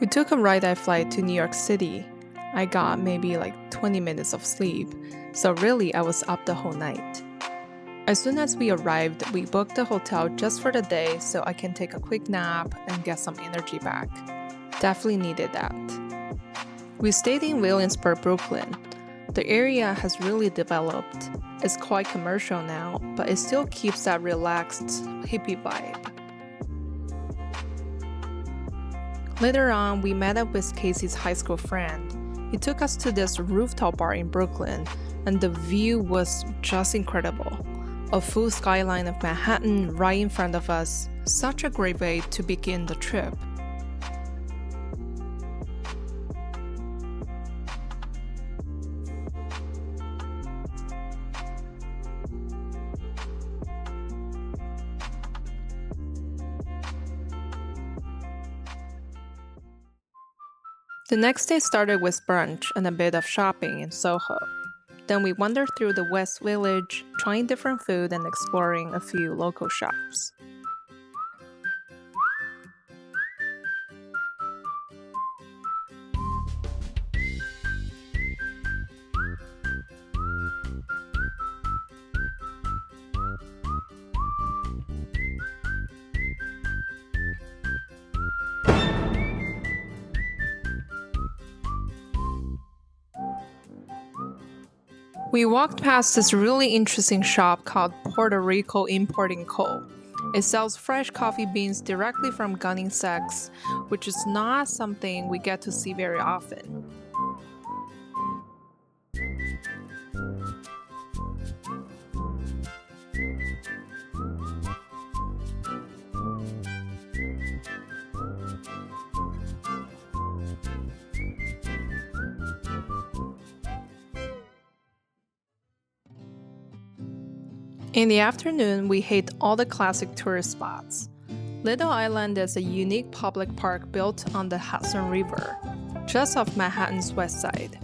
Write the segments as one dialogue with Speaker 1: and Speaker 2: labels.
Speaker 1: We took a red-eye flight to New York City. I got maybe like 20 minutes of sleep, so really I was up the whole night. As soon as we arrived, we booked a hotel just for the day so I can take a quick nap and get some energy back. Definitely needed that. We stayed in Williamsburg, Brooklyn. The area has really developed. It's quite commercial now, but it still keeps that relaxed, hippie vibe. Later on, we met up with Casey's high school friend. He took us to this rooftop bar in Brooklyn, and the view was just incredible. A full skyline of Manhattan right in front of us. Such a great way to begin the trip. The next day started with brunch and a bit of shopping in Soho. Then we wandered through the West Village, trying different food and exploring a few local shops. We walked past this really interesting shop called Puerto Rico Importing Co. It sells fresh coffee beans directly from Gunning Sachs, which is not something we get to see very often. In the afternoon, we hit all the classic tourist spots. Little Island is a unique public park built on the Hudson River, just off Manhattan's west side.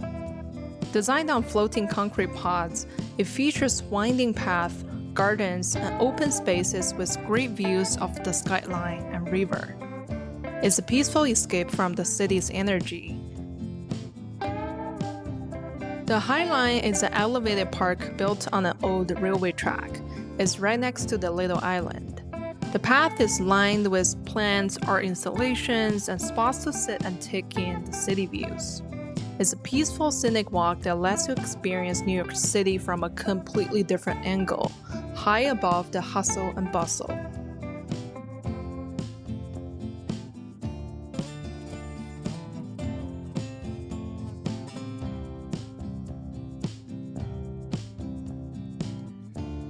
Speaker 1: Designed on floating concrete pods, it features winding paths, gardens, and open spaces with great views of the skyline and river. It's a peaceful escape from the city's energy. The High Line is an elevated park built on an old railway track. It's right next to the Little Island. The path is lined with plants, art installations, and spots to sit and take in the city views. It's a peaceful, scenic walk that lets you experience New York City from a completely different angle, high above the hustle and bustle.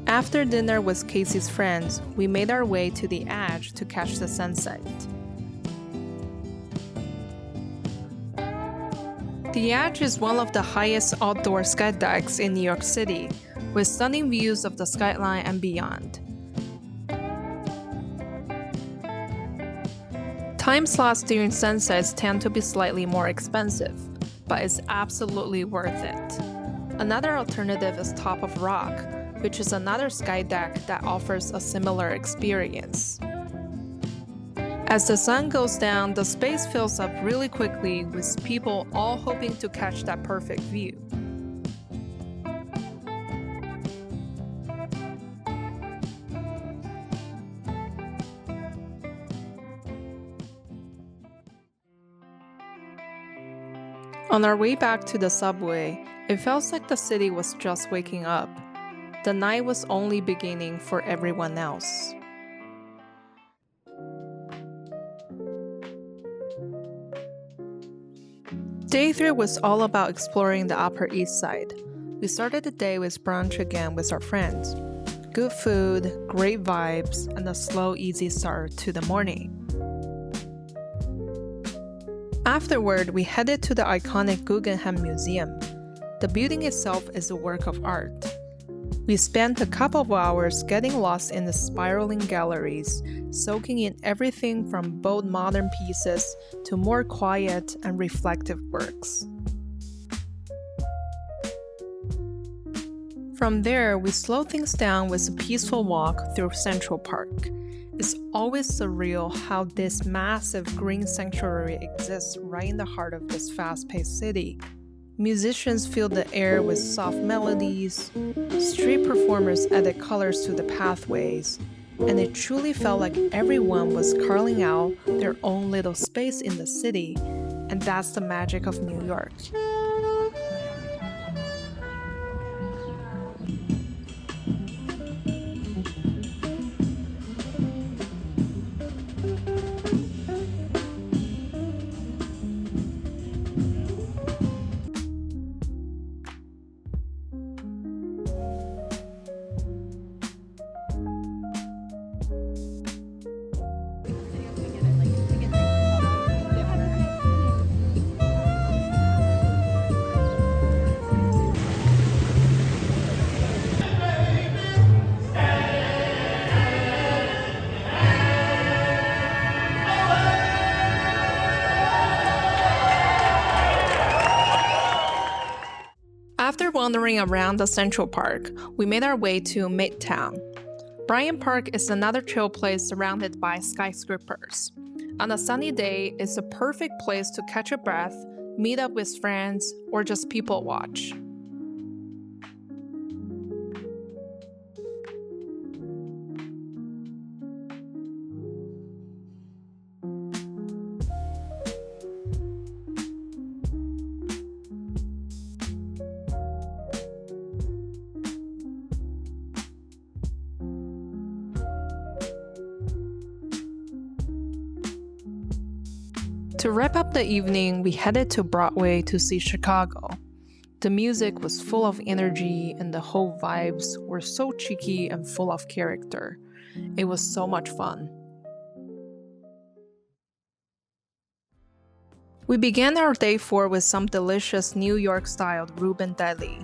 Speaker 1: After dinner with Casey's friends, we made our way to the Edge to catch the sunset. The Edge is one of the highest outdoor skydecks in New York City, with stunning views of the skyline and beyond. Time slots during sunsets tend to be slightly more expensive, but it's absolutely worth it. Another alternative is Top of Rock, which is another sky deck that offers a similar experience. As the sun goes down, the space fills up really quickly with people all hoping to catch that perfect view. On our way back to the subway, it felt like the city was just waking up. The night was only beginning for everyone else. Day 3 was all about exploring the Upper East Side. We started the day with brunch again with our friends. Good food, great vibes, and a slow, easy start to the morning. Afterward, we headed to the iconic Guggenheim Museum. The building itself is a work of art. We spent a couple of hours getting lost in the spiraling galleries, soaking in everything from bold modern pieces to more quiet and reflective works. From there, we slowed things down with a peaceful walk through Central Park. It's always surreal how this massive green sanctuary exists right in the heart of this fast-paced city. Musicians fill the air with soft melodies, street performers added colors to the pathways, and it truly felt like everyone was carving out their own little space in the city, and that's the magic of New York. After wandering around the Central Park, we made our way to Midtown. Bryant Park is another chill place surrounded by skyscrapers. On a sunny day, it's a perfect place to catch a breath, meet up with friends, or just people watch. To wrap up the evening, we headed to Broadway to see Chicago. The music was full of energy and the whole vibes were so cheeky and full of character. It was so much fun. We began our day 4 with some delicious New York-styled Reuben deli.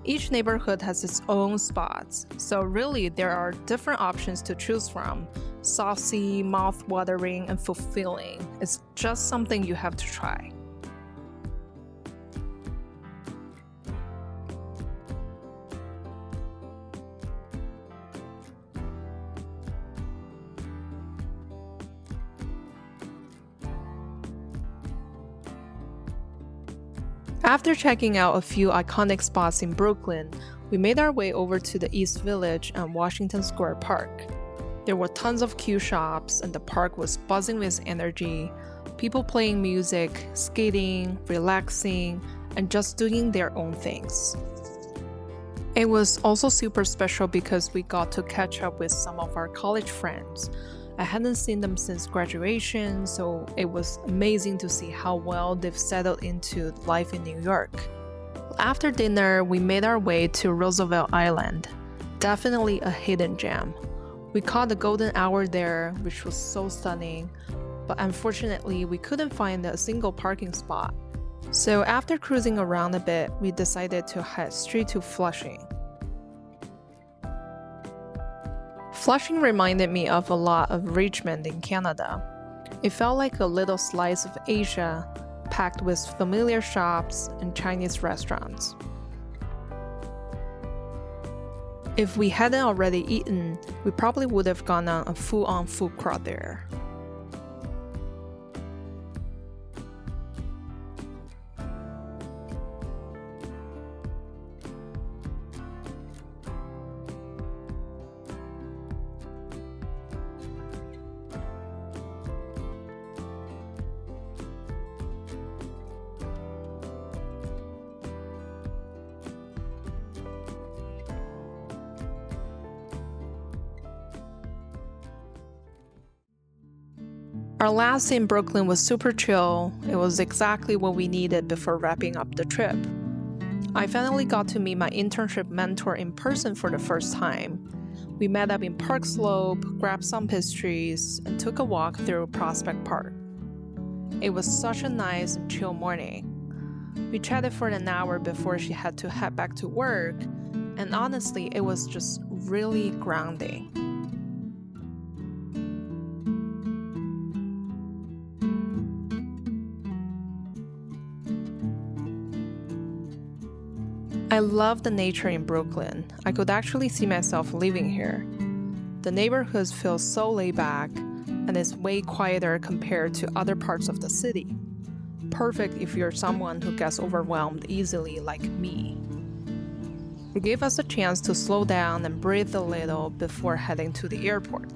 Speaker 1: Each neighborhood has its own spots, so really there are different options to choose from. Saucy, mouth-watering, and fulfilling. It's just something you have to try. After checking out a few iconic spots in Brooklyn, we made our way over to the East Village and Washington Square Park. There were tons of cute shops and the park was buzzing with energy, people playing music, skating, relaxing, and just doing their own things. It was also super special because we got to catch up with some of our college friends. I hadn't seen them since graduation, so it was amazing to see how well they've settled into life in New York. After dinner, we made our way to Roosevelt Island. Definitely a hidden gem. We caught the golden hour there, which was so stunning, but unfortunately we couldn't find a single parking spot. So after cruising around a bit, we decided to head straight to Flushing. Flushing reminded me of a lot of Richmond in Canada. It felt like a little slice of Asia, packed with familiar shops and Chinese restaurants. If we hadn't already eaten, we probably would have gone on a full-on food crawl there. Our last day in Brooklyn was super chill. It was exactly what we needed before wrapping up the trip. I finally got to meet my internship mentor in person for the first time. We met up in Park Slope, grabbed some pastries, and took a walk through Prospect Park. It was such a nice and chill morning. We chatted for an hour before she had to head back to work, and honestly, it was just really grounding. I love the nature in Brooklyn. I could actually see myself living here. The neighborhoods feel so laid back, and it's way quieter compared to other parts of the city. Perfect if you're someone who gets overwhelmed easily like me. It gave us a chance to slow down and breathe a little before heading to the airport.